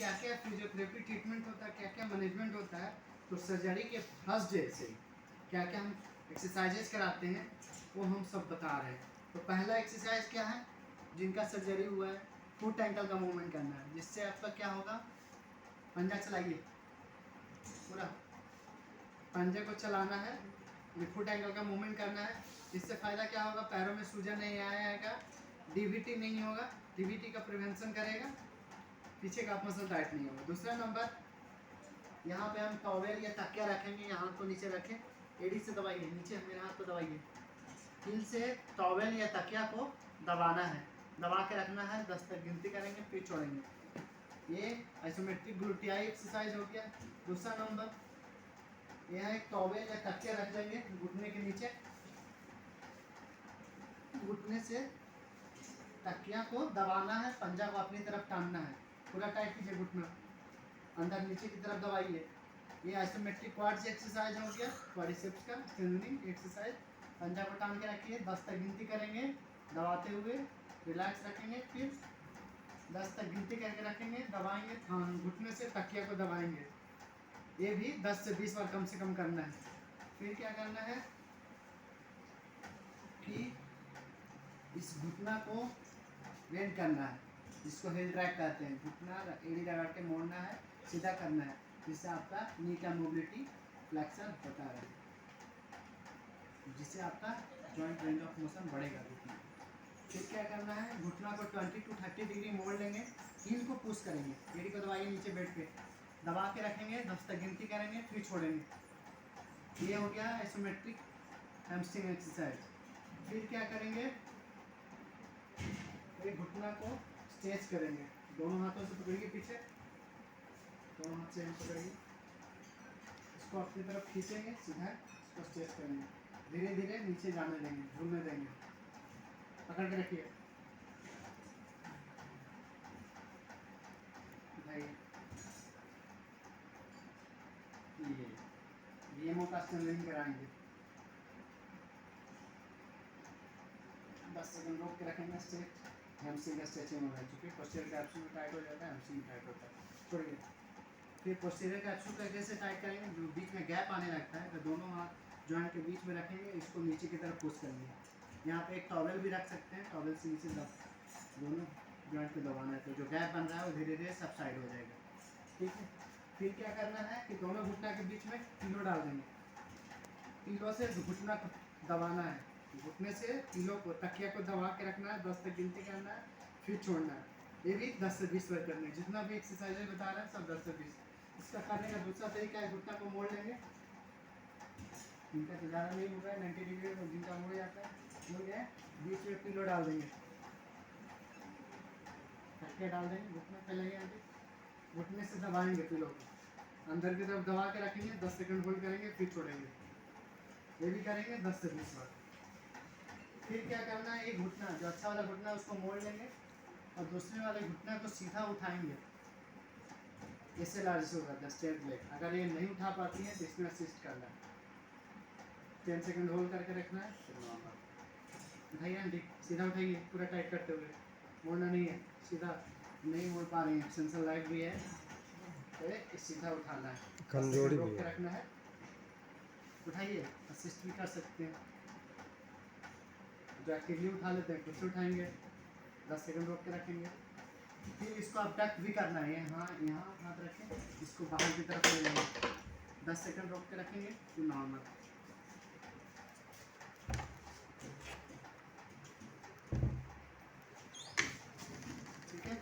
क्या क्या physiotherapy treatment होता है, क्या क्या मैनेजमेंट होता है, तो सर्जरी के फर्स्ट डे से क्या क्या हम एक्सरसाइजेज कराते हैं वो हम सब बता रहे हैं। तो पहला एक्सरसाइज क्या है, जिनका सर्जरी हुआ है फुट एंकल का मूवमेंट करना है, जिससे आपका क्या होगा, पंजा चलाइए, पूरा पंजे को चलाना है, फुट एंकल का मूवमेंट करना है। इससे फ़ायदा क्या होगा, पैरों में सूजन नहीं आएगा, डीवीटी नहीं होगा, डीवीटी का प्रिवेंशन करेगा, पीछे का मसल टाइट नहीं होगा। दूसरा नंबर, यहाँ पे हम टॉवेल या तकिया रखेंगे, यहाँ को नीचे रखें, एड़ी से दबाइए, नीचे मेरे हाथ को दबाइए, कील से टॉवेल या तकिया को दबाना है, दबा के रखना है, 10 तक गिनती करेंगे फिर छोड़ेंगे। ये आइसोमेट्रिक ग्लूटियाई एक्सरसाइज हो गया। दूसरा नंबर, यहाँ एक टॉवेल या तकिया रख देंगे घुटने के नीचे, घुटने से तकिया को दबाना है, पंजा को अपनी तरफ टानना है, पूरा टाइट कीजिए घुटना, अंदर नीचे की तरफ दबाइए। ये आइसोमेट्रिक क्वाड्स एक्सरसाइज हो गया, क्वाड्रिसेप्स का स्ट्रेंथनिंग एक्सरसाइज। पंजा को टान के रखिए, 10 तक गिनती करेंगे दबाते हुए, रिलैक्स रखेंगे, फिर 10 तक गिनती करके रखेंगे, दबाएंगे, घुटने से तकिया को दबाएंगे। ये भी 10 से 20 बार कम से कम करना है। फिर क्या करना है कि इस घुटना को बेंड करना है, जिसको हिल ड्रैग कहते हैं, घुटना एड़ी लगा के मोड़ना है, सीधा करना है, जिससे आपका नी का मोबिलिटी फ्लेक्शन होता है, जिससे आपका जॉइंट रेंज ऑफ मोशन बढ़ेगा घुटना। फिर क्या करना है, घुटना को 20 to 30 डिग्री मोड़ लेंगे, हील को पुश करेंगे, एड़ी को दबाइए नीचे बेड पे, दबा के रखेंगे, 10 तक गिनती करेंगे, फिर छोड़ेंगे। ये हो गया आइसोमेट्रिक हैमस्ट्रिंग एक्सरसाइज। फिर क्या करेंगे, एक घुटना को स्ट्रेच करेंगे, दोनों हाथों से पकड़िए पीछे, दोनों हाथ से पकड़िए, इसको अपनी तरफ खींचेंगे सीधा, इसको स्ट्रेच करेंगे, धीरे धीरे नीचे जाने देंगे, झूलने देंगे, पकड़ के रखिए भाई। ये वीएमओ का स्ट्रेंथनिंग कराएंगे, 10 सेकंड रोक के रखेंगे, स्ट्रेच, हैमस्ट्रिंग का स्ट्रेचिंग होगा, क्योंकि पोस्टीरियर कैप्सूल में टाइट हो जाता है, हैमस्ट्रिंग टाइट होता है, छोड़िए। फिर पोस्टीरियर कैप्सूल का कैसे टाइट करेंगे, जो बीच में गैप आने लगता है, तो दोनों हाथ जॉइंट के बीच में रखेंगे, इसको नीचे की तरफ पुश करेंगे। यहाँ पे एक टॉवेल भी रख सकते हैं, टॉवेल से नीचे दोनों जॉइंट को दबाना है, तो जो गैप बन रहा है वो धीरे धीरे सब साइड हो जाएगा, ठीक है। फिर क्या करना है कि दोनों घुटना के बीच में पिलो डाल देंगे, पिलो से घुटना को दबाना है, घुटने से पिलो को, तकिया को दबा के रखना है, 10 तक गिनती करना है, फिर छोड़ना है। ये भी 10 से 20 बार करना है, जितना भी एक्सरसाइज बता रहे हैं सब 10 से 20। इसका करने का दूसरा तरीका है, घुटना को मोड़ लेंगे, इनका तो ज़्यादा नहीं होगा, 90 डिग्री में जिनका मुड़ जाता है, मुड़ गया, बीच में पिलो डाल देंगे, तकिया डाल देंगे, घुटना पे लगेंगे, घुटने से दबाएंगे पिलो को, अंदर की तरफ दबा के रखेंगे, 10 सेकंड होल्ड करेंगे, फिर छोड़ेंगे। ये भी करेंगे 10 से 20 बार। फिर क्या करना है, एक घुटना जो अच्छा वाला घुटना उसको मोड़ लेंगे और दूसरे वाले घुटना को सीधा उठाएंगे, इससे लार्ज होगा द स्ट्रेट लेग। अगर ये नहीं उठा पाती है तो इसमें असिस्ट करना है, 10 सेकंड होल्ड करके रखना है, फिर नॉर्मल उठाइए आंटी, सीधा उठाइए, पूरा टाइट करते हुए, मोड़ना नहीं है, सीधा नहीं मोड़ पा रही है, सेंसर लाइट भी है, तो सीधा उठाना है, कमजोरी भी रोक के है, रखना है, उठाइए, असिस्ट भी कर सकते हैं, जो एक्टिवली उठा लेते हैं खुद से उठाएंगे, 10 सेकंड रोक के रखेंगे। फिर इसको अबडक्ट भी करना है, यहाँ हाथ रखें, इसको बाहर की तरफ ले लेंगे, 10 सेकंड रोक के रखेंगे, फिर नॉर्मल। ठीक है,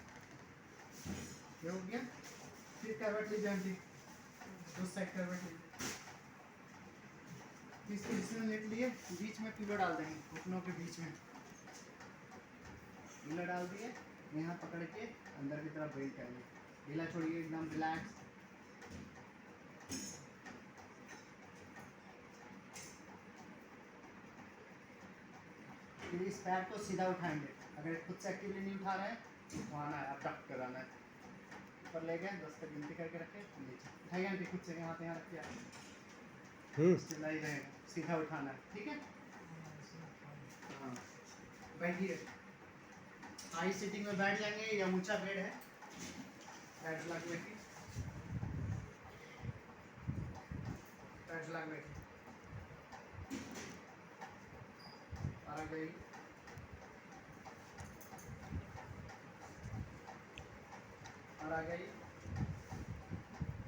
ये हो गया। फिर करवट लीजिए आंटी, उस साइड करवट लीजिए, इस पोजीशन में लेट लिए, बीच में पिलो डाल देंगे, घुटनों के बीच में पिलो डाल दिए, यहाँ पकड़ के अंदर की तरफ बेल्ट करेंगे, ढीला छोड़िए, एकदम रिलैक्स। फिर इस पैर को सीधा उठाएंगे, अगर खुद से एक्टिवली नहीं उठा रहे हैं उठाना है, अबडक्ट कराना है, ऊपर ले गए, 10 तक गिनती करके रखे, नीचे उठाइए आंटी, खुद से यहाँ रखिए, स्टेबलाइज रहेगा, सीधा उठाना है, ठीक है। हाँ, बैठिए, हाई सीटिंग में बैठ जाएंगे या ऊंचा बेड है, पैड्स लग बैठी, पैड्स लग बैठी, आ गई, और आ गई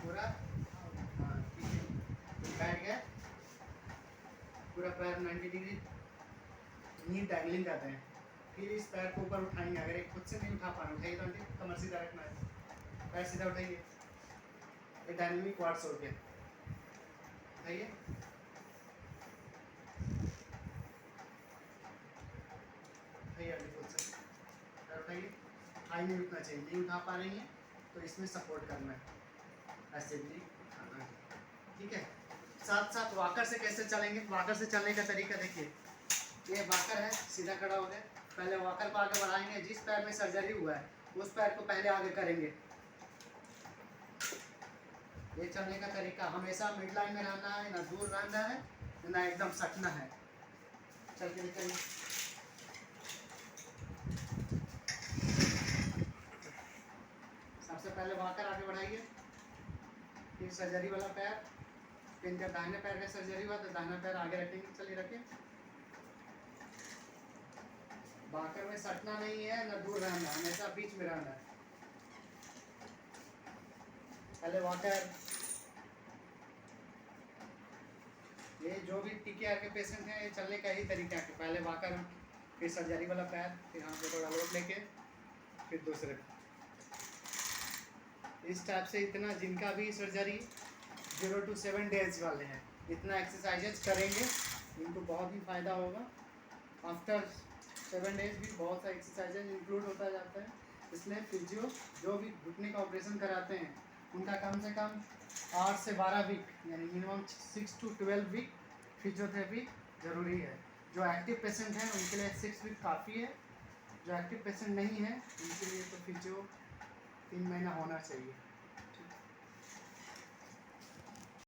पूरा, हाँ ठीक है, बैठ गया पूरा पैर 90 डिग्री, नी डैगलिंग करते हैं। फिर इस पैर को ऊपर उठाएंगे, अगर एक खुद से नहीं उठा पा रहे उठाइए, तो कमर सीधा रखना है, पैर सीधा उठाइए, ये डायनेमिक क्वाड्स हो गया, उठाइए, उठाइए अभी खुद से, पैर उठाइए, हाई नहीं उठना चाहिए, नहीं उठा पा रही हैं तो इसमें सपोर्ट करना है, ऐसे भी उठाना है, ठीक है। साथ साथ वॉकर से कैसे चलेंगे, वॉकर से चलने का तरीका देखिए, ये वॉकर है, सीधा खड़ा हो गए, पहले वॉकर को आगे बढ़ाएंगे, जिस पैर में सर्जरी हुआ है उस पैर को पहले आगे करेंगे। ये चलने का तरीका, हमेशा मिड लाइन में रहना है, ना दूर रहना है ना एकदम सटना है। चल के निकलिए, सबसे पहले वॉकर आगे बढ़ाइए, फिर सर्जरी वाला पैर, फिर इनका दाहिने पैर का सर्जरी हुआ तो दाहिना पैर आगे रखेंगे, चलिए रखिए। वॉकर में सटना नहीं है ना दूर रहना, हमेशा बीच में रहना है। पहले वॉकर, ये जो भी टीकेआर के पेशेंट हैं ये चलने का ही तरीका है, पहले वॉकर, फिर सर्जरी वाला पैर, फिर हाथ पे थोड़ा लोड लेके, फिर दूसरे। इस टाइप से इतना, जिनका भी सर्जरी 0 to 7 डेज वाले हैं, इतना एक्सरसाइजेज करेंगे, इनको बहुत ही फ़ायदा होगा। आफ्टर 7 डेज भी बहुत सा एक्सरसाइजेज इंक्लूड होता जाता है, इसलिए फिजियो जो भी घुटने का ऑपरेशन कराते हैं उनका कम से कम 8 से 12 वीक यानी मिनिमम 6 to 12 वीक फिजियोथेरेपी ज़रूरी है। जो एक्टिव पेशेंट हैं उनके लिए 6 वीक काफ़ी है, जो एक्टिव पेशेंट नहीं है उनके लिए तो फिजियो 3 महीना होना चाहिए।